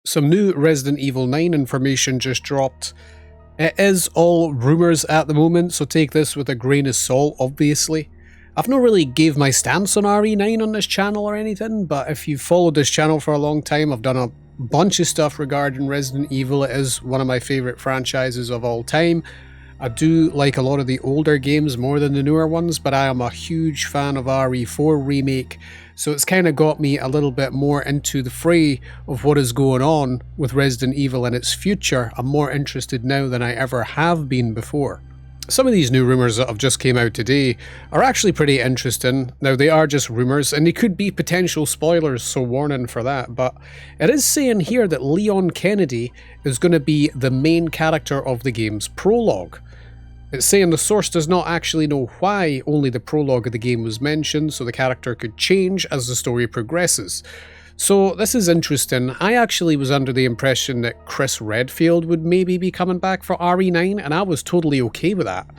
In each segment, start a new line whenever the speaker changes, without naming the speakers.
Some new Resident Evil 9 information just dropped. It is all rumours at the moment, so take this with a grain of salt, obviously. I've not really gave my stance on RE9 on this channel or anything, but if you've followed this channel for a long time, I've done a bunch of stuff regarding Resident Evil. It is one of my favourite franchises of all time. I do like a lot of the older games more than the newer ones, but I am a huge fan of RE4 Remake, so it's kind of got me a little bit more into the fray of what is going on with Resident Evil and its future. I'm more interested now than I ever have been before. Some of these new rumours that have just came out today are actually pretty interesting. Now, they are just rumours, and they could be potential spoilers, so warning for that, but it is saying here that Leon Kennedy is going to be the main character of the game's prologue. It's saying the source does not actually know why only the prologue of the game was mentioned, so the character could change as the story progresses. So this is interesting. I actually was under the impression that Chris Redfield would maybe be coming back for RE9, and I was totally okay with that.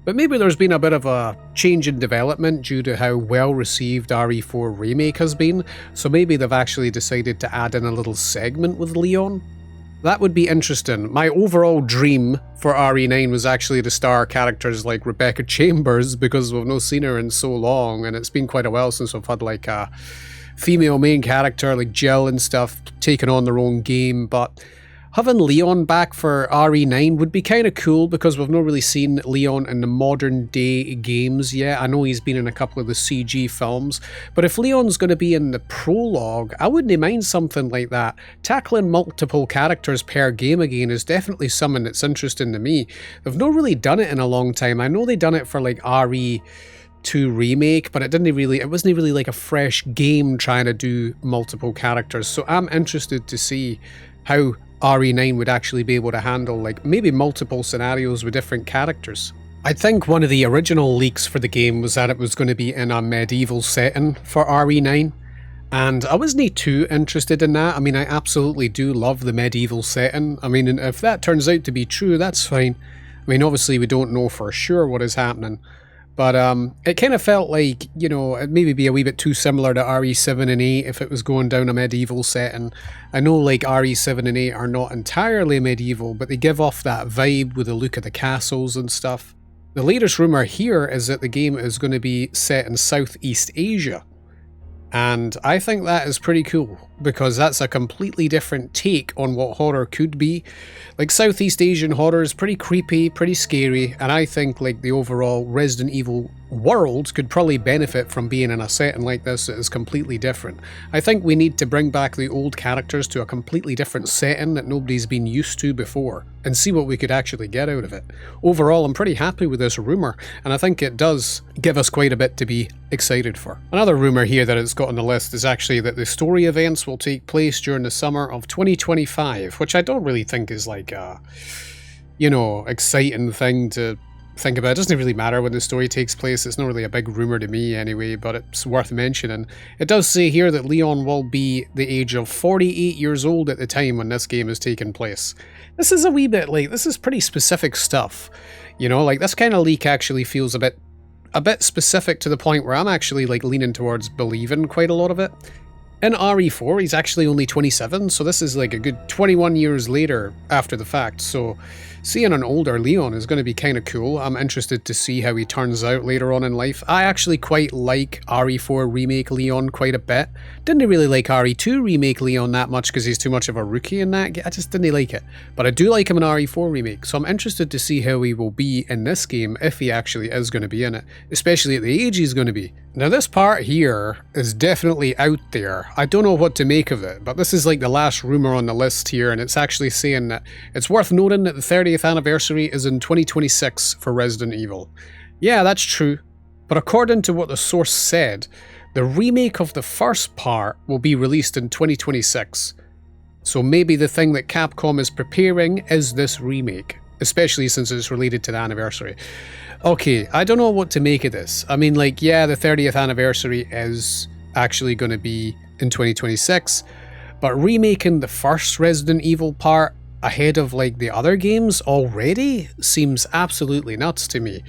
But maybe there's been a bit of a change in development due to how well received RE4 Remake has been, so maybe they've actually decided to add in a little segment with Leon. That would be interesting. My overall dream for RE9 was actually to star characters like Rebecca Chambers, because we've not seen her in so long, and it's been quite a while since we've had like a female main character like Jill and stuff taking on their own game, but having Leon back for RE9 would be kind of cool because we've not really seen Leon in the modern day games yet. I know he's been in a couple of the CG films, but if Leon's going to be in the prologue, I wouldn't mind something like that. Tackling multiple characters per game again is definitely something that's interesting to me. They've not really done it in a long time. I know they done it for like RE2 Remake, but it wasn't really like a fresh game trying to do multiple characters, so I'm interested to see how RE9 would actually be able to handle like maybe multiple scenarios with different characters. I think one of the original leaks for the game was that it was going to be in a medieval setting for RE9, and I wasn't too interested in that. I mean, I absolutely do love the medieval setting. I mean, if that turns out to be true, that's fine. I mean, obviously we don't know for sure what is happening, but it kind of felt like, you know, it'd maybe be a wee bit too similar to RE7 and 8 if it was going down a medieval setting. I know like RE7 and 8 are not entirely medieval, but they give off that vibe with the look of the castles and stuff. The latest rumour here is that the game is going to be set in Southeast Asia. And I think that is pretty cool, because that's a completely different take on what horror could be. Like, Southeast Asian horror is pretty creepy, pretty scary, and I think like the overall Resident Evil world could probably benefit from being in a setting like this that is completely different. I think we need to bring back the old characters to a completely different setting that nobody's been used to before, and see what we could actually get out of it. Overall, I'm pretty happy with this rumour, and I think it does give us quite a bit to be excited for. Another rumour here that it's got on the list is actually that the story events will take place during the summer of 2025, which I don't really think is like a, you know, exciting thing to think about. It doesn't really matter when the story takes place. It's not really a big rumour to me anyway, but it's worth mentioning. It does say here that Leon will be the age of 48 years old at the time when this game is taking place. This is a wee bit like, this is pretty specific stuff. You know, like this kind of leak actually feels a bit specific to the point where I'm actually like leaning towards believing quite a lot of it. In RE4, he's actually only 27, so this is like a good 21 years later after the fact, so seeing an older Leon is going to be kind of cool. I'm interested to see how he turns out later on in life. I actually quite like RE4 Remake Leon quite a bit. Didn't really like RE2 Remake Leon that much because he's too much of a rookie in that. I just didn't like it. But I do like him in RE4 Remake, so I'm interested to see how he will be in this game if he actually is going to be in it, especially at the age he's going to be. Now, this part here is definitely out there. I don't know what to make of it, but this is like the last rumour on the list here, and it's actually saying that it's worth noting that the 30th anniversary is in 2026 for Resident Evil. Yeah, that's true, but according to what the source said, the remake of the first part will be released in 2026. So maybe the thing that Capcom is preparing is this remake, especially since it's related to the anniversary. Okay, I don't know what to make of this. I mean, like, yeah, the 30th anniversary is actually going to be in 2026, but remaking the first Resident Evil part ahead of, like, the other games already seems absolutely nuts to me.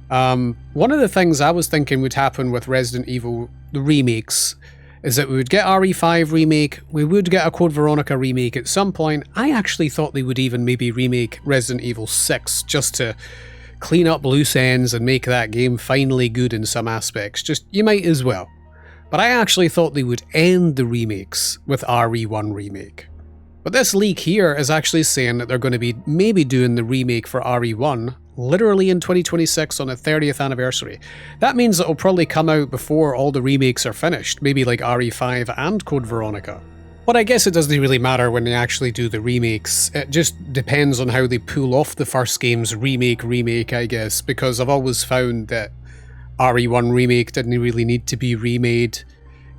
One of the things I was thinking would happen with Resident Evil, the remakes, is that we would get RE5 remake, we would get a Code Veronica remake at some point. I actually thought they would even maybe remake Resident Evil 6 just to clean up loose ends and make that game finally good in some aspects. Just, you might as well. But I actually thought they would end the remakes with RE1 Remake. But this leak here is actually saying that they're going to be maybe doing the remake for RE1 literally in 2026 on the 30th anniversary. That means it'll probably come out before all the remakes are finished, maybe like RE5 and Code Veronica. But I guess it doesn't really matter when they actually do the remakes. It just depends on how they pull off the first game's remake, I guess, because I've always found that RE1 Remake didn't really need to be remade.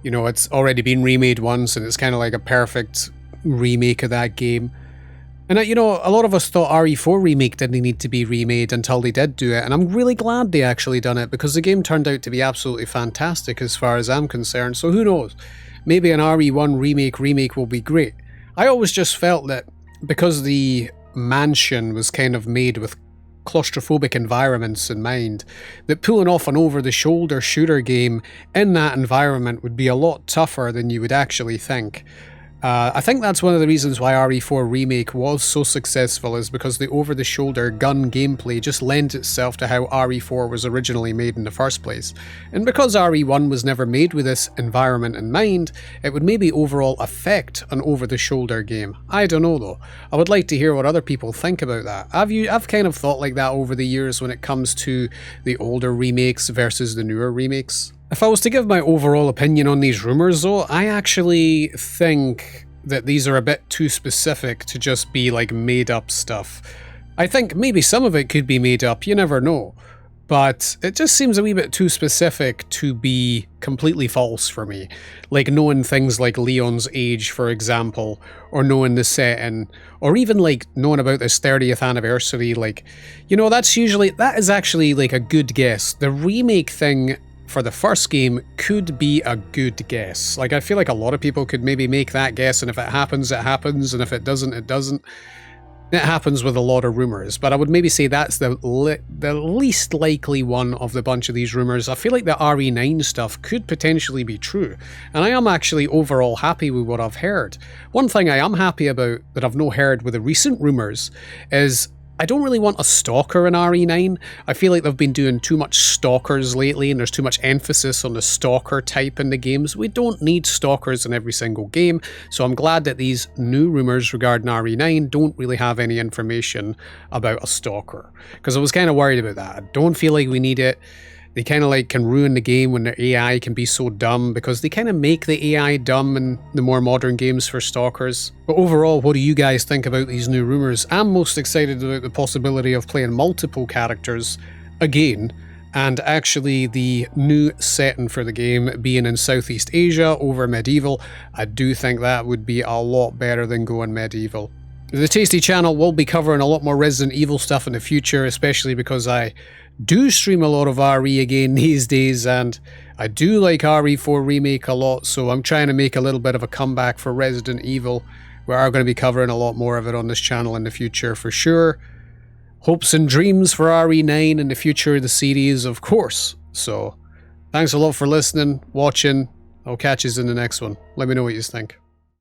You know, it's already been remade once and it's kind of like a perfect remake of that game. And you know, a lot of us thought RE4 Remake didn't need to be remade until they did do it, and I'm really glad they actually done it because the game turned out to be absolutely fantastic as far as I'm concerned, so who knows? Maybe an RE1 remake will be great. I always just felt that because the mansion was kind of made with claustrophobic environments in mind, that pulling off an over-the-shoulder shooter game in that environment would be a lot tougher than you would actually think. I think that's one of the reasons why RE4 Remake was so successful, is because the over-the-shoulder gun gameplay just lends itself to how RE4 was originally made in the first place. And because RE1 was never made with this environment in mind, it would maybe overall affect an over-the-shoulder game. I don't know though. I would like to hear what other people think about that. I've kind of thought like that over the years when it comes to the older remakes versus the newer remakes. If I was to give my overall opinion on these rumours though, I actually think that these are a bit too specific to just be like made up stuff. I think maybe some of it could be made up, you never know. But it just seems a wee bit too specific to be completely false for me. Like knowing things like Leon's age, for example, or knowing the setting, or even like knowing about this 30th anniversary, like, you know, that is actually like a good guess. The remake thing for the first game could be a good guess. Like, I feel like a lot of people could maybe make that guess, and if it happens, it happens, and if it doesn't, it doesn't. It happens with a lot of rumours, but I would maybe say that's the least likely one of the bunch of these rumours. I feel like the RE9 stuff could potentially be true, and I am actually overall happy with what I've heard. One thing I am happy about that I've not heard with the recent rumours is I don't really want a stalker in RE9. I feel like they've been doing too much stalkers lately and there's too much emphasis on the stalker type in the games. We don't need stalkers in every single game, so I'm glad that these new rumours regarding RE9 don't really have any information about a stalker, because I was kind of worried about that. I don't feel like we need it. They kind of like can ruin the game when the AI can be so dumb, because they kind of make the AI dumb in the more modern games for stalkers. But overall, what do you guys think about these new rumours? I'm most excited about the possibility of playing multiple characters again, and actually the new setting for the game being in Southeast Asia over medieval. I do think that would be a lot better than going medieval. The Tasty channel will be covering a lot more Resident Evil stuff in the future, especially because I do stream a lot of RE again these days, and I do like RE4 Remake a lot, so I'm trying to make a little bit of a comeback for Resident Evil. We are going to be covering a lot more of it on this channel in the future for sure. Hopes and dreams for RE9 in the future of the series, of course. So, thanks a lot for listening, watching. I'll catch you in the next one. Let me know what you think.